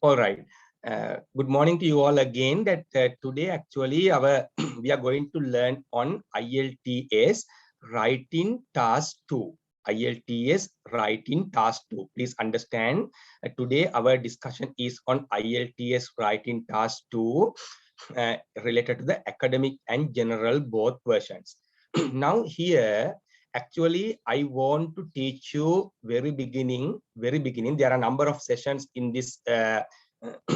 All right. Good morning to you all again. That today actually we are going to learn on IELTS writing task 2. IELTS writing task 2. Please understand today our discussion is on IELTS writing task 2 related to the academic and general both versions. Now here actually I want to teach you very beginning. There are a number of sessions in this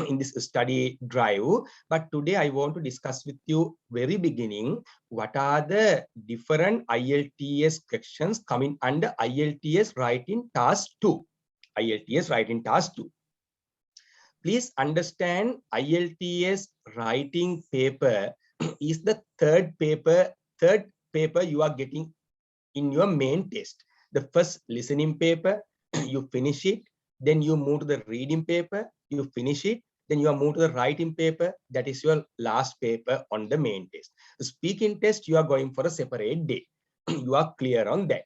in this study drive, but today I want to discuss with you very beginning what are the different IELTS questions coming under IELTS writing task 2. IELTS writing task 2. Please understand IELTS writing paper is the third paper you are getting in your main test. The first listening paper, you finish it, then you move to the reading paper, you finish it, then you are moved to the writing paper. That is your last paper on the main test. The speaking test, you are going for a separate day. You are clear on that.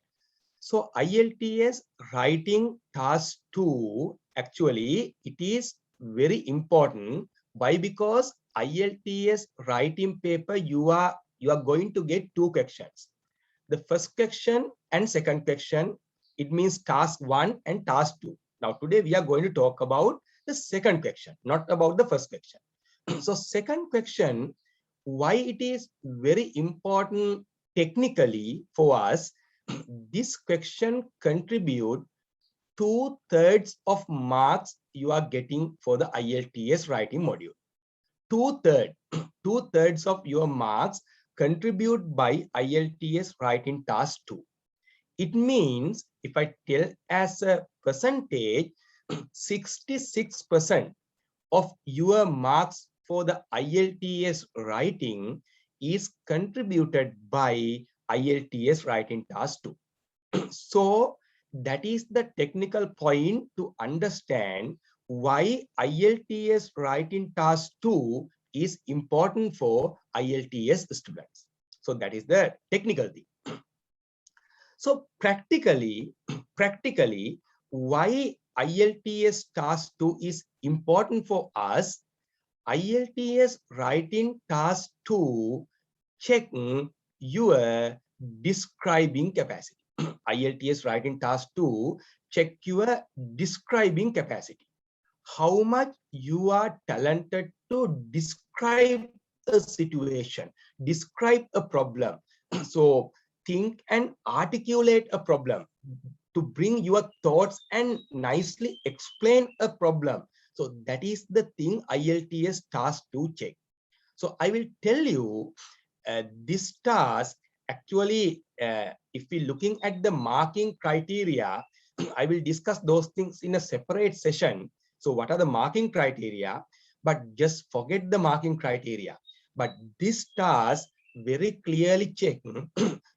So IELTS writing task 2, actually it is very important. Why? Because IELTS writing paper, you are going to get two questions. The first question and second question, it means task 1 and task 2. Now today we are going to talk about the second question, not about the first question. So second question, why it is very important technically for us, this question contribute 2/3 of marks you are getting for the IELTS writing module. 2/3 2/3 of your marks contribute by IELTS writing task 2. It means if I tell as a percentage, 66% of your marks for the IELTS writing is contributed by IELTS writing task 2. So that is the technical point to understand why IELTS writing task 2 is important for IELTS students. So that is the technical thing. So practically, why IELTS task 2 is important for us? IELTS writing task 2 check your describing capacity. IELTS writing task 2 check your describing capacity. How much you are talented to describe a situation, describe a problem. So think and articulate a problem, to bring your thoughts and nicely explain a problem. So that is the thing IELTS task 2 check. So I will tell you this task actually, if we looking at the marking criteria, I will discuss those things in a separate session. So what are the marking criteria? But just forget the marking criteria. But this task very clearly check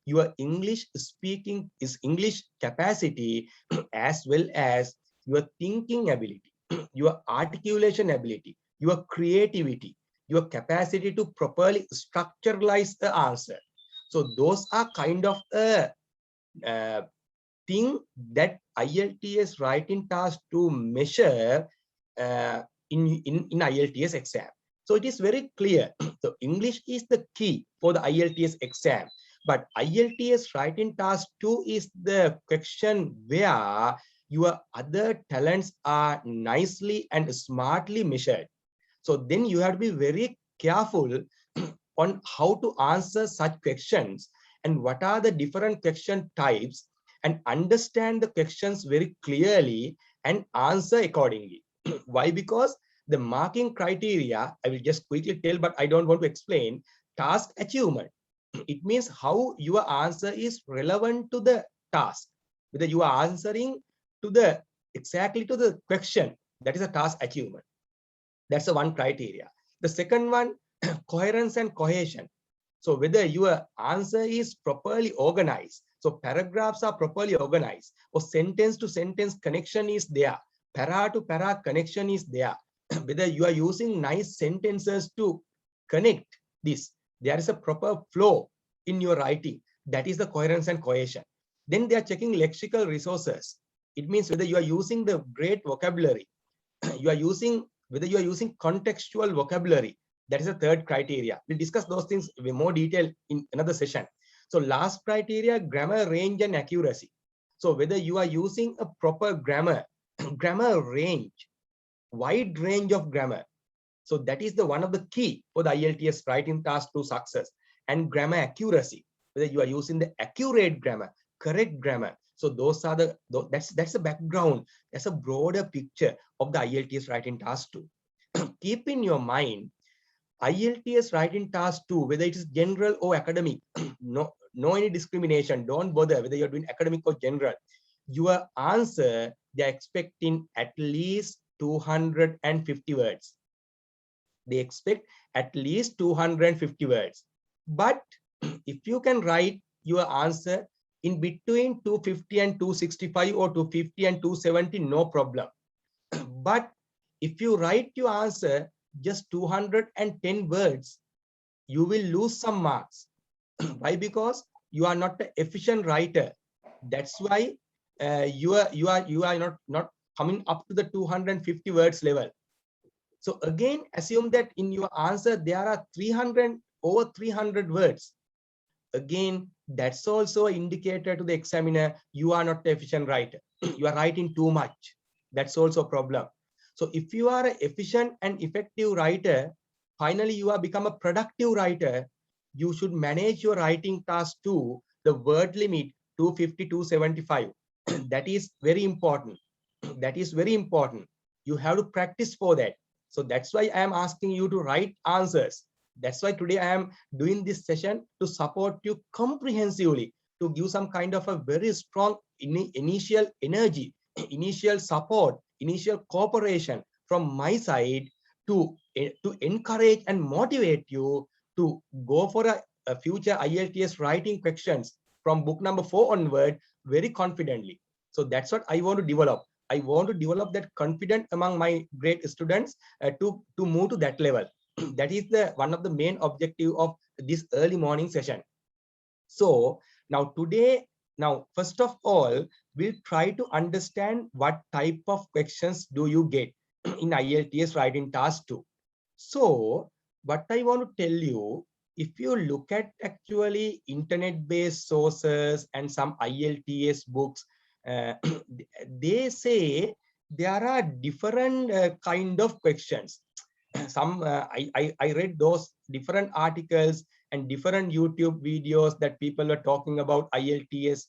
your English speaking is English capacity as well as your thinking ability, your articulation ability, your creativity, your capacity to properly structuralize the answer. So those are kind of a thing that IELTS writing task to measure in IELTS exam. So it is very clear. So English is the key for the IELTS exam. But IELTS writing task 2 is the question where your other talents are nicely and smartly measured. So then you have to be very careful on how to answer such questions and what are the different question types, and understand the questions very clearly and answer accordingly. Why? Because the marking criteria, I will just quickly tell, but I don't want to explain. Task achievement, it means how your answer is relevant to the task, whether you are answering to the exactly to the question. That is a task achievement. That's the one criteria. The second one, coherence and cohesion. So whether your answer is properly organized, so paragraphs are properly organized, or sentence to sentence connection is there, para to para connection is there, whether you are using nice sentences to connect this, there is a proper flow in your writing. That is the coherence and cohesion. Then they are checking lexical resources. It means whether you are using the great vocabulary, you are using whether you are using contextual vocabulary. That is the third criteria. We'll discuss those things in more detail in another session. So last criteria, grammar range and accuracy. So whether you are using a proper grammar, grammar range, wide range of grammar. So that is the one of the key for the IELTS writing task to success. And grammar accuracy, whether you are using the accurate grammar, correct grammar. So those are that's the background. That's a broader picture of the IELTS writing task 2. Keep in your mind, IELTS writing task 2, whether it is general or academic, no any discrimination. Don't bother whether you're doing academic or general. Your answer, they're expecting at least 250 words. They expect at least 250 words. But if you can write your answer in between 250 and 265 or 250 and 270, no problem. But if you write your answer just 210 words, you will lose some marks. Why? Because you are not an efficient writer. That's why you are not coming up to the 250 words level. So again, assume that in your answer there are over 300 words. Again, that's also an indicator to the examiner you are not an efficient writer. You are writing too much. That's also a problem. So if you are an efficient and effective writer, finally you have become a productive writer, you should manage your writing task to the word limit 250, 275. That is very important. That is very important. You have to practice for that. So that's why I am asking you to write answers. That's why today I am doing this session to support you comprehensively, to give some kind of a very strong initial energy, initial support, initial cooperation from my side to encourage and motivate you to go for a future IELTS writing questions from book number 4 onward very confidently. So that's what I want to develop. I want to develop that confidence among my great students to move to that level. That is one of the main objective of this early morning session. So now first of all, we'll try to understand what type of questions do you get in IELTS writing task 2. So what I want to tell you, if you look at actually internet-based sources and some IELTS books, they say there are different kind of questions. Some I read those different articles and different YouTube videos that people are talking about IELTS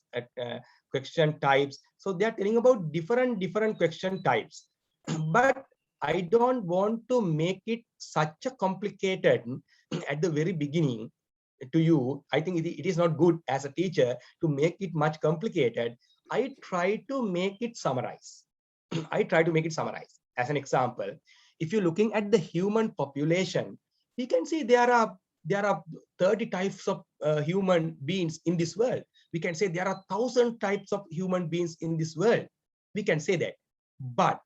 question types. So they are telling about different question types. But I don't want to make it such a complicated at the very beginning to you. I think it is not good as a teacher to make it much complicated. I try to make it summarize. I try to make it summarize. As an example, if you're looking at the human population, we can see there are 30 types of human beings in this world. We can say there are 1,000 types of human beings in this world. We can say that, but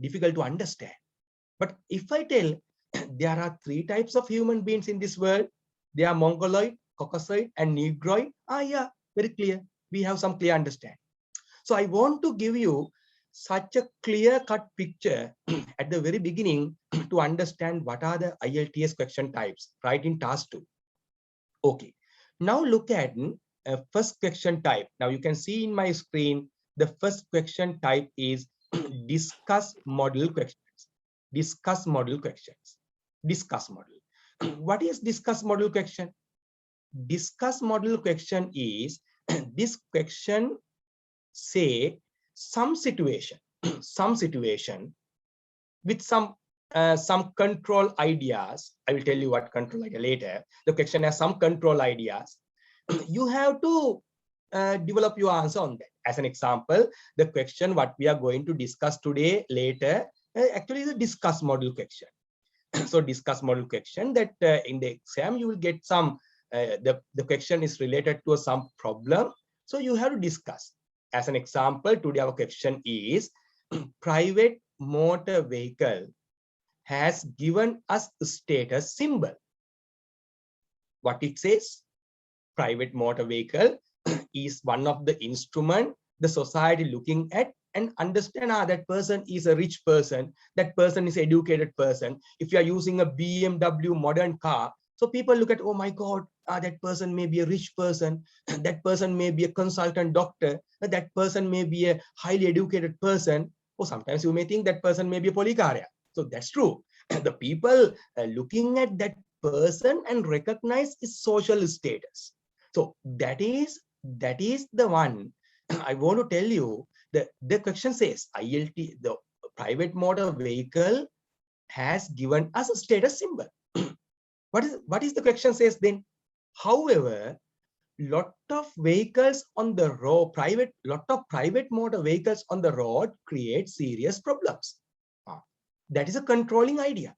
difficult to understand. But if I tell there are 3 types of human beings in this world, they are Mongoloid, Caucasoid, and Negroid. Yeah, very clear. We have some clear understanding. So I want to give you such a clear-cut picture at the very beginning to understand what are the IELTS question types, right, in task 2. Okay, now look at first question type. Now you can see in my screen, the first question type is discuss model questions. Discuss model questions. Discuss model. What is discuss model question? Discuss model question is this question say some situation with some control ideas. I will tell you what control idea later. The question has some control ideas. You have to develop your answer on that. As an example, the question what we are going to discuss today later actually is a discuss model question. So discuss model question that in the exam you will get some the question is related to some problem, so you have to discuss. As an example, today our question is private motor vehicle has given us status symbol. What it says? Private motor vehicle is one of the instrument the society looking at and understand, that person is a rich person, that person is an educated person. If you are using a BMW modern car, so people look at, oh my God, that person may be a rich person, that person may be a consultant doctor, that person may be a highly educated person, or sometimes you may think that person may be a polycarya. So that's true. The people looking at that person and recognize his social status. So that is the one I want to tell you. The question says ILT, the private motor vehicle, has given us a status symbol. What is the question says then? However, lot of vehicles on the road, lot of private motor vehicles on the road create serious problems. That is a controlling idea.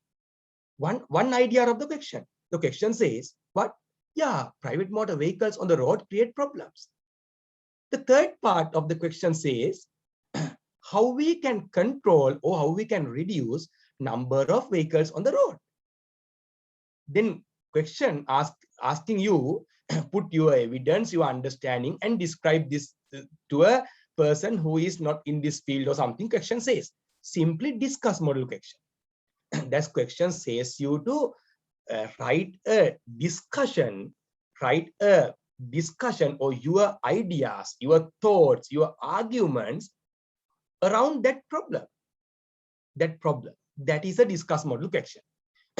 One idea of the question. The question says, what? Yeah, private motor vehicles on the road create problems. The third part of the question says, how we can control or how we can reduce number of vehicles on the road. Then question asking you, put your evidence, your understanding, and describe this to a person who is not in this field or something. Question says, simply discuss model question. That question says you to write a discussion or your ideas, your thoughts, your arguments around that problem. That is a discuss model question.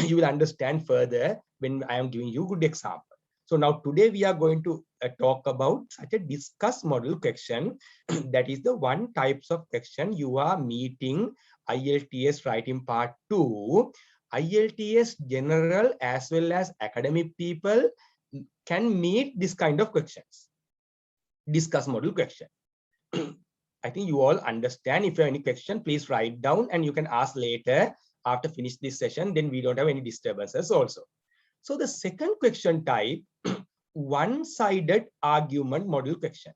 You will understand further when I am giving you good example. So now today we are going to talk about such a discuss model question. That is the one types of question you are meeting IELTS writing part 2. IELTS general as well as academic people can meet this kind of questions. Discuss model question. I think you all understand. If you have any question, please write down and you can ask later after finish this session. Then we don't have any disturbances also. So the second question type, one-sided argument model question.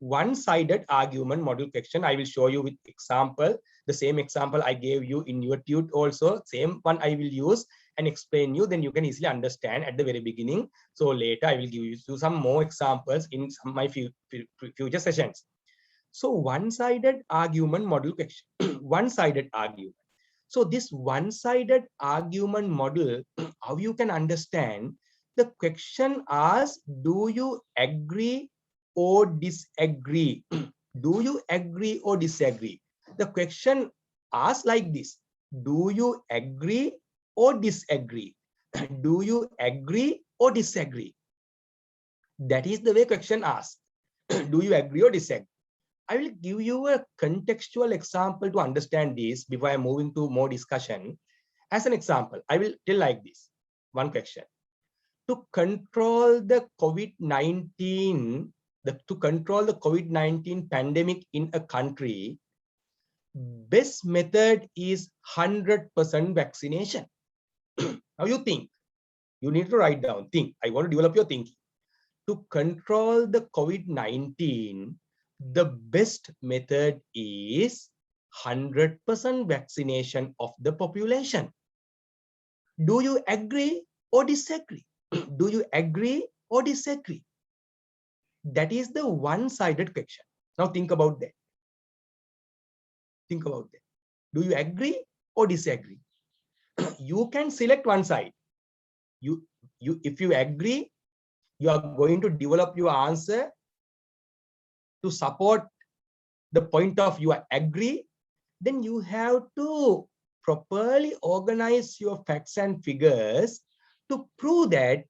One-sided argument model question. I will show you with example. The same example I gave you in your tute also. Same one I will use and explain you. Then you can easily understand at the very beginning. So later I will give you some more examples in some of my future sessions. So one-sided argument model question. One-sided argument. So this one-sided argument model, how you can understand, the question asks, do you agree or disagree? Do you agree or disagree? The question asks like this: do you agree or disagree? Do you agree or disagree? That is the way question asks. Do you agree or disagree? I will give you a contextual example to understand this before I move into more discussion. As an example, I will tell like this. One question. To control the COVID-19, pandemic in a country, best method is 100% vaccination. Now you think. You need to write down. Think. I want to develop your thinking. To control the COVID-19, the best method is 100% vaccination of the population. Do you agree or disagree? Do you agree or disagree? That is the one-sided question. Now think about that. Think about that. Do you agree or disagree? You can select one side. If you agree, you are going to develop your answer to support the point of you agree. Then you have to properly organize your facts and figures to prove that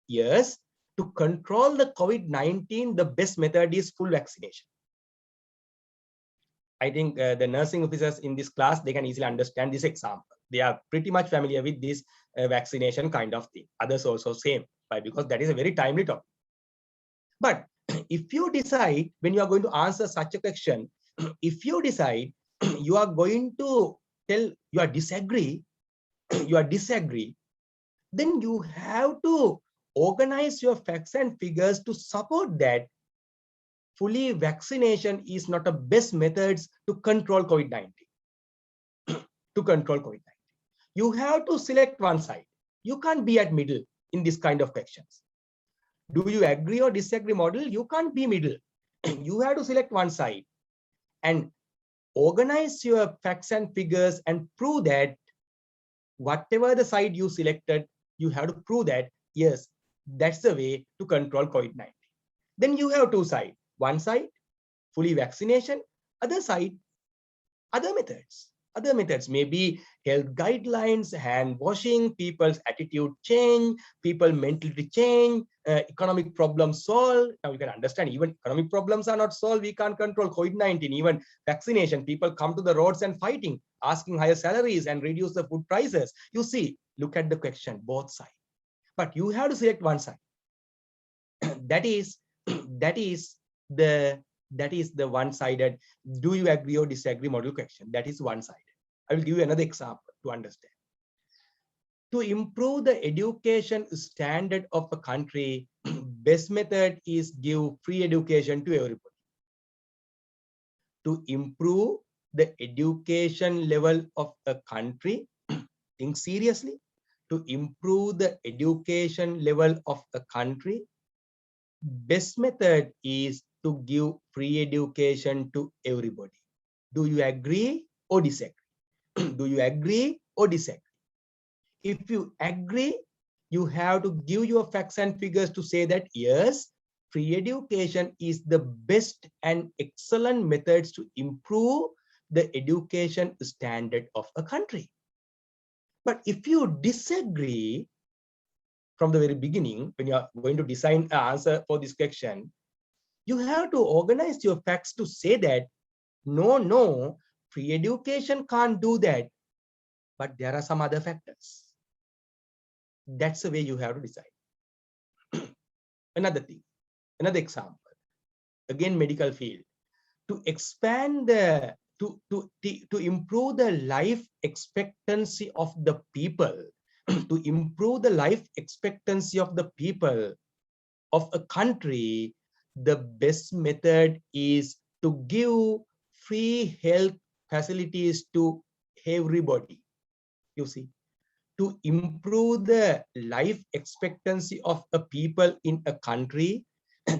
yes, to control the COVID-19, the best method is full vaccination. I think the nursing officers in this class, they can easily understand this example. They are pretty much familiar with this vaccination kind of thing. Others also same, right? Because that is a very timely topic. But if you decide when you are going to answer such a question, if you decide you are going to tell you are disagree, then you have to organize your facts and figures to support that fully vaccination is not a best methods to control COVID-19. To control COVID-19. You have to select one side. You can't be at middle in this kind of questions. Do you agree or disagree model? You can't be middle. you have to select one side and organize your facts and figures and prove that whatever the side you selected, you have to prove that, yes, that's the way to control COVID-19. Then you have two sides. One side, fully vaccination. Other side, other methods. Other methods may be health guidelines, hand washing, people's attitude change, people mentality change, economic problems solved. Now you can understand even economic problems are not solved. We can't control COVID-19. Even vaccination, people come to the roads and fighting, asking higher salaries and reduce the food prices. You see, look at the question, both sides. But you have to select one side. that is the one-sided do you agree or disagree model question. That is one-sided. I will give you another example to understand. To improve the education standard of a country, best method is give free education to everybody. To improve the education level of a country, think seriously, to improve the education level of a country, best method is to give free education to everybody. Do you agree or disagree? Do you agree or disagree? If you agree, you have to give your facts and figures to say that, yes, free education is the best and excellent methods to improve the education standard of a country. But if you disagree, from the very beginning, when you are going to design an answer for this question, you have to organize your facts to say that, no, free education can't do that, but there are some other factors. That's the way you have to decide. Another thing, another example, again, medical field. To expand the, to improve the life expectancy of the people, to improve the life expectancy of the people of a country, the best method is to give free health facilities to everybody. You see, to improve the life expectancy of a people in a country,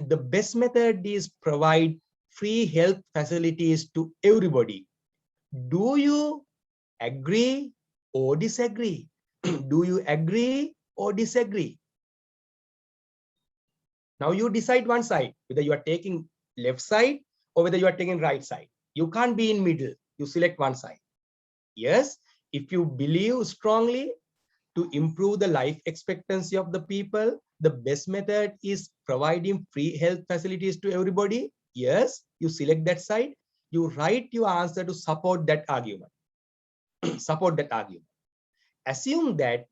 the best method is provide free health facilities to everybody. Do you agree or disagree? Do you agree or disagree? Now you decide one side, whether you are taking left side or whether you are taking right side. You can't be in middle. You select one side. Yes, if you believe strongly to improve the life expectancy of the people, the best method is providing free health facilities to everybody. Yes, you select that side. You write your answer to support that argument. Support that argument. Assume that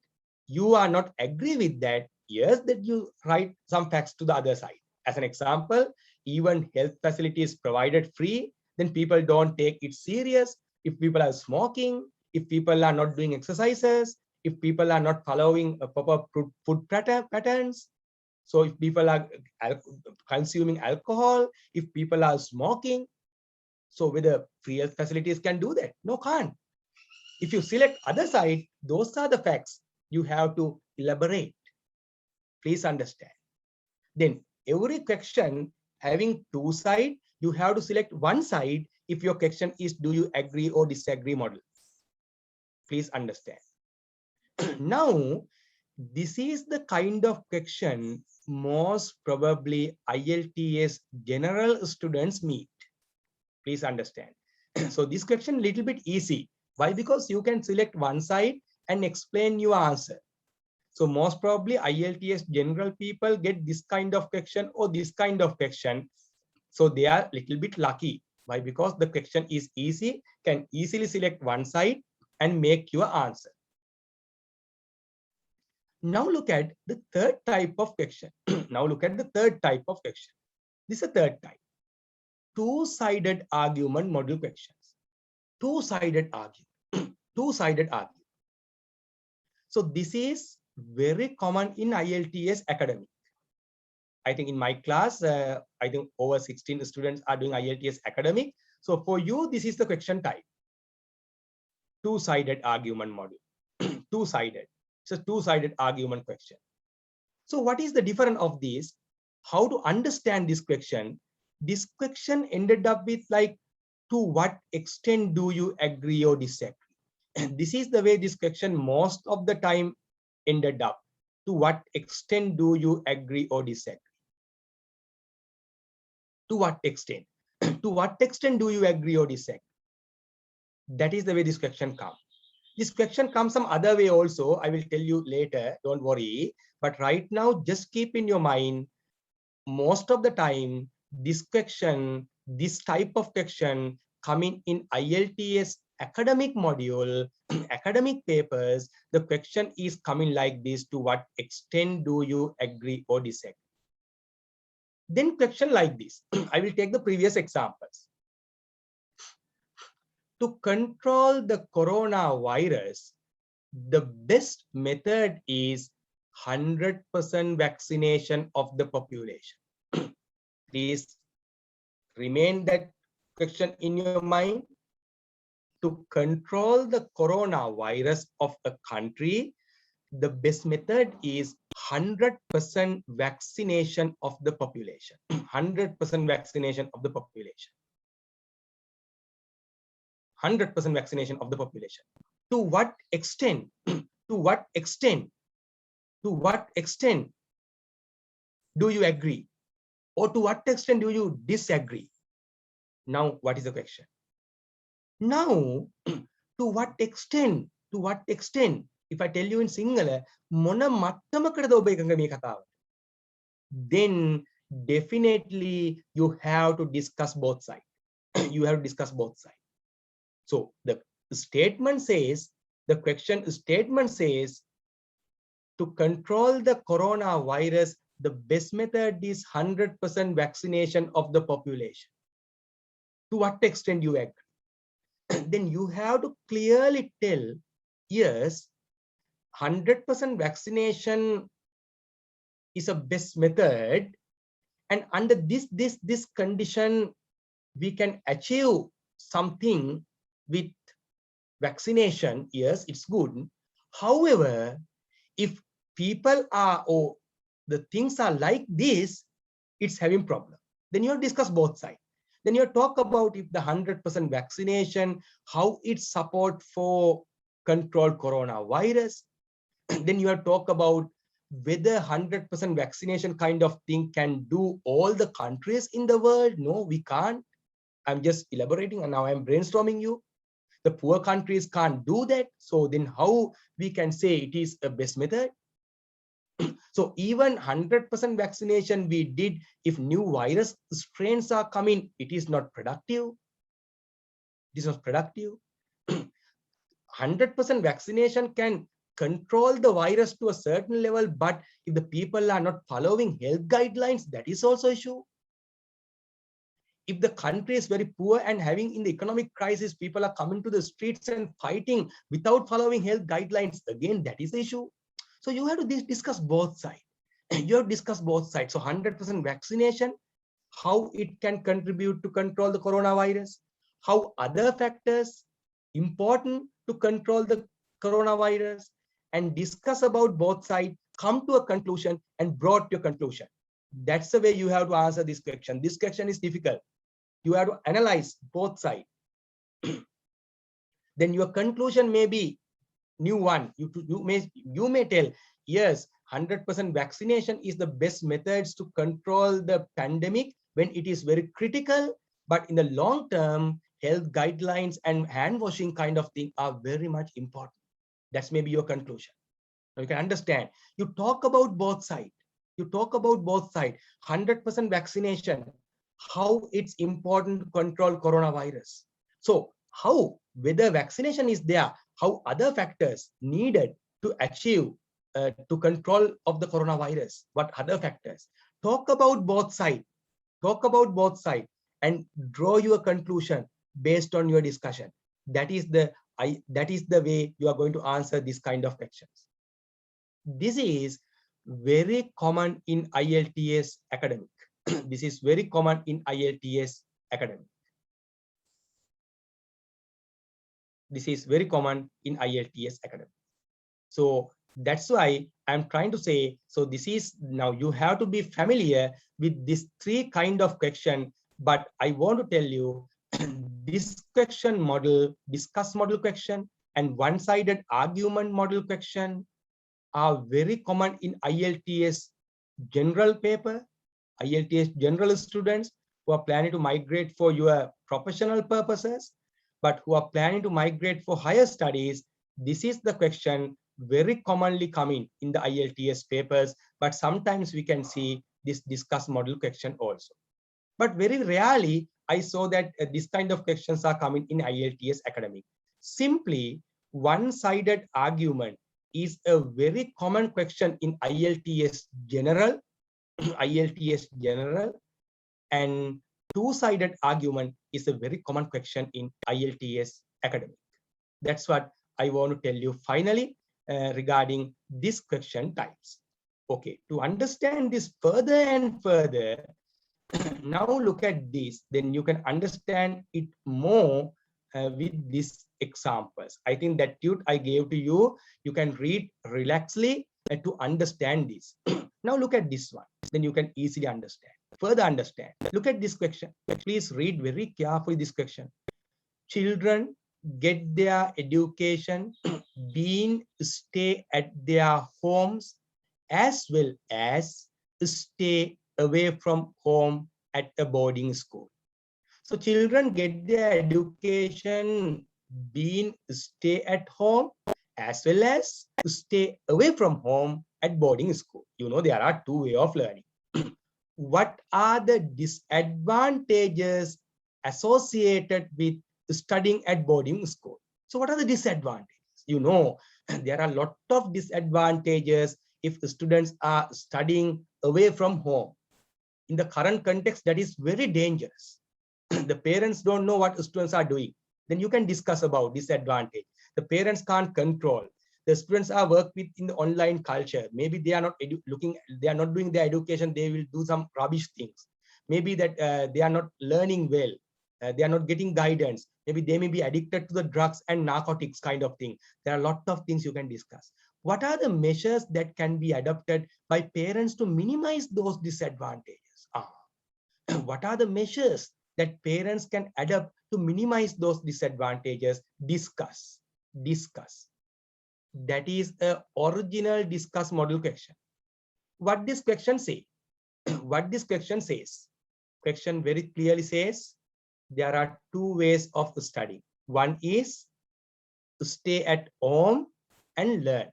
you are not agree with that. Yes, that you write some facts to the other side. As an example, even health facilities provided free, then people don't take it serious. If people are smoking, if people are not doing exercises, if people are not following a proper food patterns, so if people are consuming alcohol, if people are smoking, so whether free health facilities can do that? No, can't. If you select other side, those are the facts. You have to elaborate. Please understand. Then every question having two sides, you have to select one side if your question is do you agree or disagree model. Please understand. Now, this is the kind of question most probably IELTS general students meet. Please understand. So this question little bit easy. Why? Because you can select one side and explain your answer. So most probably IELTS general people get this kind of question or this kind of question. So they are little bit lucky. Why? Because the question is easy, can easily select one side and make your answer. Now look at the third type of question. Now look at the third type of question. This is a third type. Two-sided argument model questions. Two-sided argument. Two-sided argument. So this is very common in IELTS academic. I think in my class, I think over 16 students are doing IELTS academic. So for you, this is the question type. Two-sided argument model. Two-sided. It's a two-sided argument question. So what is the difference of this? How to understand this question? this question ended up with like, to what extent do you agree or disagree? This is the way this question most of the time ended up. To what extent do you agree or disagree? To what extent? To what extent do you agree or disagree? That is the way this question comes. This question comes some other way also. I will tell you later, don't worry. But right now, just keep in your mind, most of the time, this question, this type of question coming in IELTS academic module, academic papers, the question is coming like this: to what extent do you agree or disagree? Then question like this, I will take the previous examples. To control the coronavirus, the best method is 100% vaccination of the population. Please remain that question in your mind. To control the coronavirus of a country, the best method is 100% vaccination of the population. 100% vaccination of the population. 100% vaccination of the population. To what extent? To what extent? To what extent do you agree? Or to what extent do you disagree? Now, what is the question? Now, to what extent? To what extent? If I tell you in Sinhala, mona mattamakada oba ekanga me katawa. Then definitely you have to discuss both sides. You have to discuss both sides. So the statement says, the question statement says, to control the coronavirus, the best method is 100% vaccination of the population. To what extent you agree? Then you have to clearly tell, yes, 100% vaccination is a best method, and under this condition, we can achieve something with vaccination. Yes, it's good. However, if people are, or the things are like this, it's having problem. Then you discuss both sides. Then you talk about if the 100% vaccination, how it support for control coronavirus. Then you have talk about whether 100% vaccination kind of thing can do all the countries in the world. No, we can't. I'm just elaborating, and now I'm brainstorming you. The poor countries can't do that. So then how we can say it is a best method? So even 100% vaccination we did, if new virus strains are coming, it is not productive. It is not productive. 100% vaccination can control the virus to a certain level, but if the people are not following health guidelines, that is also issue. If the country is very poor and having in the economic crisis, people are coming to the streets and fighting without following health guidelines, again, that is the issue. So you have to discuss both sides. You have to discuss both sides. So 100% vaccination, how it can contribute to control the coronavirus, how other factors important to control the coronavirus, and discuss about both sides, come to a conclusion and brought to a conclusion. That's the way you have to answer this question. This question is difficult. You have to analyze both sides. Then your conclusion may be new one. You may tell, yes, 100% vaccination is the best methods to control the pandemic when it is very critical, but in the long term, health guidelines and hand washing kind of thing are very much important. That's maybe your conclusion. Now you can understand. You talk about both sides. You talk about both sides. 100% vaccination, how it's important to control coronavirus. So how, whether vaccination is there, how other factors needed to achieve to control of the coronavirus, what other factors. Talk about both sides. Talk about both sides and draw your conclusion based on your discussion. That is the way you are going to answer this kind of questions. This is very common in IELTS academic. This is very common in IELTS academic. This is very common in IELTS academic. So that's why I'm trying to say, so this is, now you have to be familiar with these three kind of question But I want to tell you, this question model, discuss model question, and one-sided argument model question are very common in IELTS general paper, IELTS general students who are planning to migrate for your professional purposes, but who are planning to migrate for higher studies. This is the question very commonly coming in the IELTS papers, but sometimes we can see this discuss model question also. But very rarely I saw that this kind of questions are coming in IELTS academic. Simply one-sided argument is a very common question in IELTS general, IELTS general, and two-sided argument is a very common question in IELTS academic. That's what I want to tell you finally regarding this question types. Okay, to understand this further and further, now look at this, then you can understand it more with these examples. I think that tute I gave to you, you can read relaxedly to understand this. Now look at this one, then you can easily understand, further understand. Look at this question. Please read very carefully this question. Children get their education being stay at their homes as well as stay away from home at a boarding school. So children get their education being stay at home as well as stay away from home at boarding school. You know, there are two ways of learning. What are the disadvantages associated with studying at boarding school? So what are the disadvantages? You know, there are a lot of disadvantages if the students are studying away from home. In the current context, that is very dangerous. The parents don't know what students are doing. Then you can discuss about disadvantage. The parents can't control. The students are work with in the online culture. Maybe they are not they are not doing their education. They will do some rubbish things. Maybe that they are not learning well. They are not getting guidance. Maybe they may be addicted to the drugs and narcotics kind of thing. There are a lot of things you can discuss. What are the measures that can be adopted by parents to minimize those disadvantages? What are the measures that parents can adopt to minimize those disadvantages? Discuss. That is a original discuss model question. What this question say? What this question says? Question very clearly says there are two ways of studying. One is to stay at home and learn.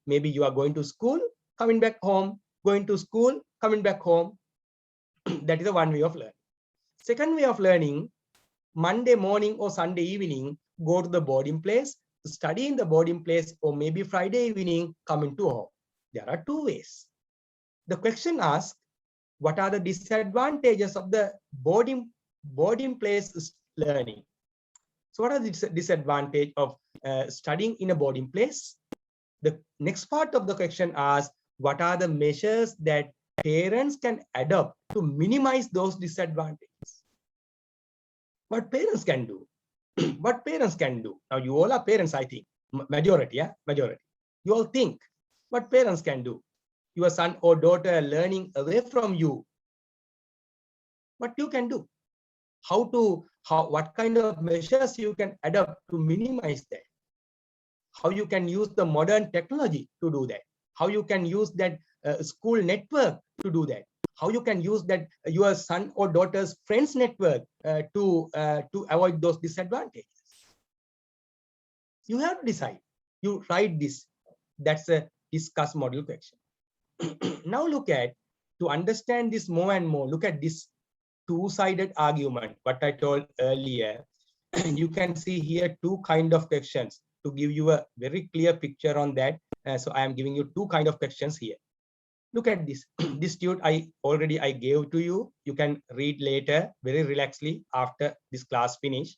Maybe you are going to school, coming back home, going to school, coming back home. That is the one way of learning. Second way of learning, Monday morning or Sunday evening, go to the boarding place, study in the boarding place, or maybe Friday evening, coming to home. There are two ways. The question asks, what are the disadvantages of the boarding place learning? So what are the disadvantages of studying in a boarding place? The next part of the question asks, what are the measures that parents can adopt to minimize those disadvantages? What parents can do? What parents can do? Now you all are parents, I think. Majority, yeah? Majority. You all think what parents can do. Your son or daughter learning away from you. What you can do? What kind of measures you can adopt to minimize that? How you can use the modern technology to do that? How you can use that school network to do that? How you can use that your son or daughter's friends network to avoid those disadvantages? You have to decide. You write this. That's a discuss model question. Now look at, to understand this more and more, look at this two-sided argument, what I told earlier. You can see here two kind of questions to give you a very clear picture on that. So I am giving you two kind of questions here. Look at this. This tute I gave to you. You can read later very relaxedly after this class finish.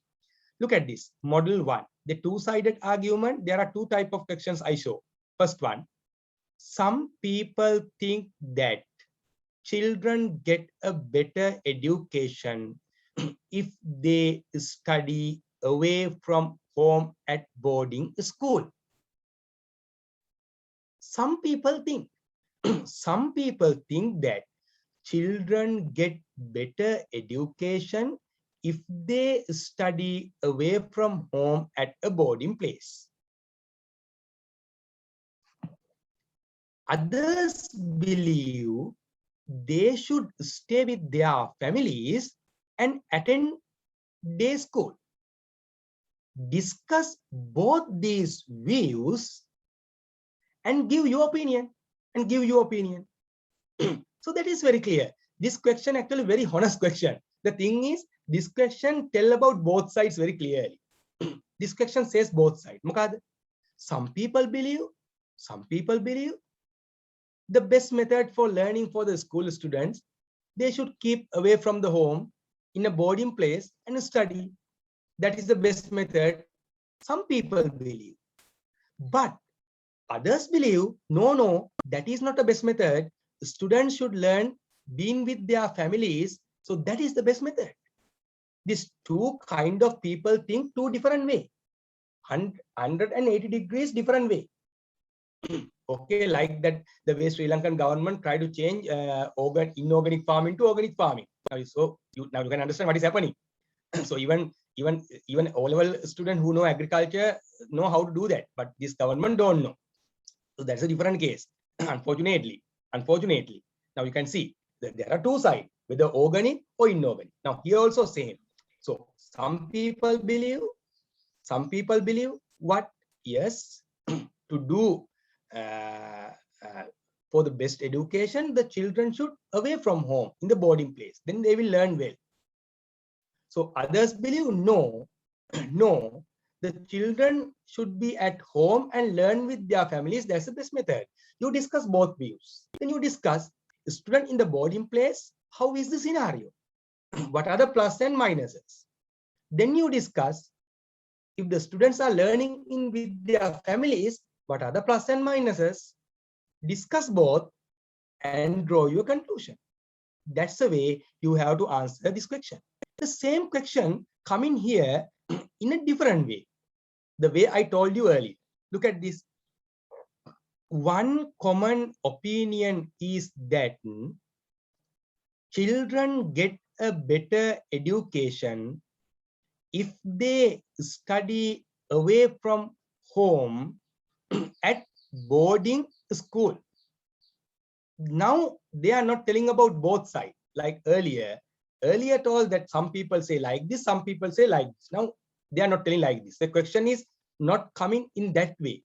Look at this. Model 1. The two-sided argument. There are two types of questions I show. First one. Some people think that children get a better education if they study away from home at boarding school. Some people think that children get better education if they study away from home at a boarding place. Others believe they should stay with their families and attend day school. Discuss both these views and give your opinion. So that is very clear. This question actually very honest question. The thing is, this question tell about both sides very clearly. This question says both sides. Some people believe the best method for learning for the school students, they should keep away from the home in a boarding place and study. That is the best method. Some people believe. But others believe, no, that is not the best method. Students should learn being with their families. So that is the best method. These two kind of people think two different way. 180 degrees different way. Okay, like that, the way Sri Lankan government try to change inorganic farming to organic farming. So now you can understand what is happening. So even O-level student who know agriculture know how to do that, but this government don't know. So that's a different case. Unfortunately. Now you can see that there are two sides, whether organic or inorganic. Now here also same. So some people believe what? Yes, to do for the best education, the children should away from home in the boarding place. Then they will learn well. So others believe no, the children should be at home and learn with their families. That's the best method. You discuss both views. Then you discuss the student in the boarding place. How is the scenario? What are the plus and minuses? Then you discuss if the students are learning in with their families, what are the plus and minuses? Discuss both and draw your conclusion. That's the way you have to answer this question. The same question come in here in a different way. The way I told you earlier. Look at this. One common opinion is that children get a better education if they study away from home at boarding school. Now they are not telling about both sides like earlier. Earlier told that some people say like this, some people say like this. Now they are not telling like this. The question is not coming in that way.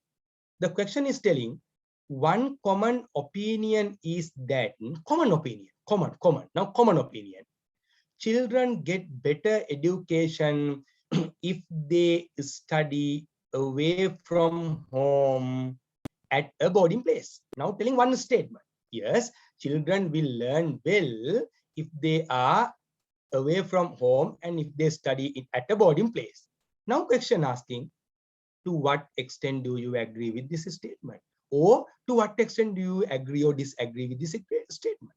The question is telling one common opinion is that common opinion. Children get better education if they study away from home at a boarding place. Now telling one statement. Yes, children will learn well if they are away from home and if they study at a boarding place. Now question asking, to what extent do you agree with this statement? Or to what extent do you agree or disagree with this statement?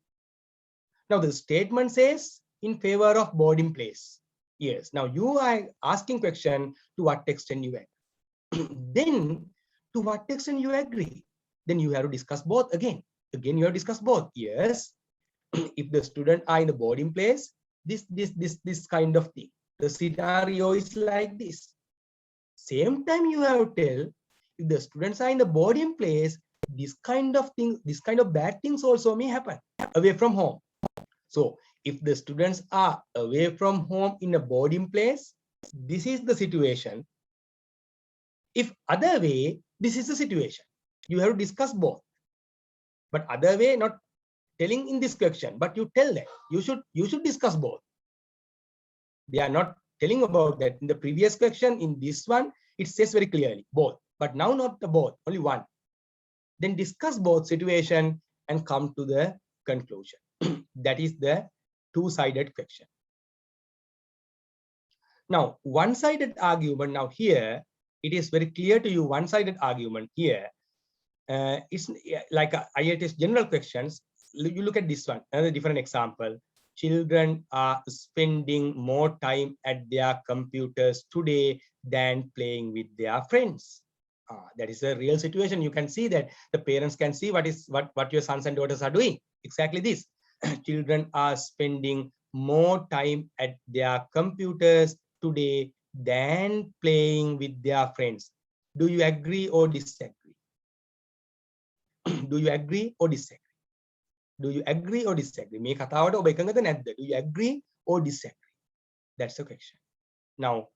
Now the statement says in favor of boarding place. Yes, now you are asking question to what extent you agree. Then to what extent you agree? Then you have to discuss both again. Again, you have to discuss both. Yes, if the student are in the boarding place, this kind of thing. The scenario is like this. Same time you have to tell if the students are in the boarding place, this kind of thing, this kind of bad things also may happen away from home. So if the students are away from home in a boarding place, this is the situation. If other way, this is the situation. You have to discuss both. But other way, not telling in this question, but you tell that you should discuss both. They are not telling about that in the previous question. In this one, it says very clearly both, but now not the both, only one. Then discuss both situation and come to the conclusion. That is the two-sided question. Now, one-sided argument. Now here, it is very clear to you. One-sided argument here. It's like IELTS general questions. You look at this one. Another different example. Children are spending more time at their computers today than playing with their friends. That is a real situation. You can see that the parents can see what your sons and daughters are doing. Exactly this. children are spending more time at their computers today than playing with their friends. Do you agree or disagree? Do you agree or disagree? Do you agree or disagree? මේ කතාවට ඔබ එකඟද නැද්ද? Do you agree or disagree? That's the question. Now,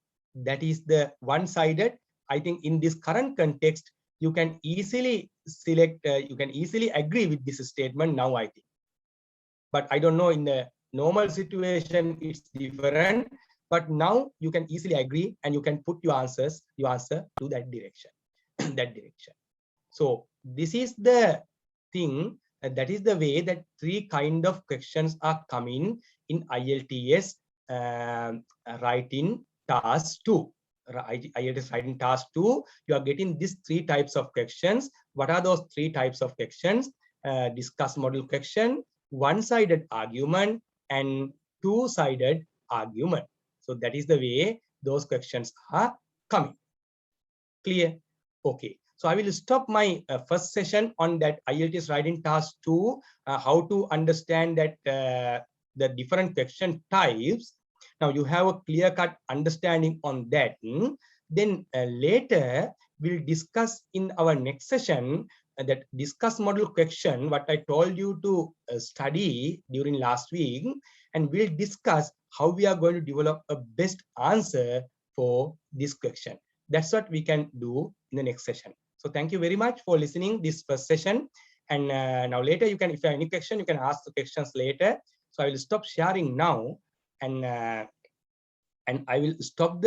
that is the one-sided. I think in this current context, you can easily select, you can easily agree with this statement now, I think. But I don't know, in the normal situation, it's different. But now you can easily agree and you can put your answer to that direction, that direction. So this is the thing, that is the way that three kind of questions are coming in IELTS writing task 2. IELTS writing task 2, you are getting these three types of questions. What are those three types of questions? Discuss model question, one-sided argument, and two-sided argument. So that is the way those questions are coming. Clear? Okay. So I will stop my first session on that IELTS writing task 2, how to understand that the different question types. Now you have a clear-cut understanding on that. Then later we'll discuss in our next session that discuss model question, what I told you to study during last week, and we'll discuss how we are going to develop a best answer for this question. That's what we can do in the next session. So thank you very much for listening this first session. And now later you can, if you have any question, you can ask the questions later. So I will stop sharing now, and I will stop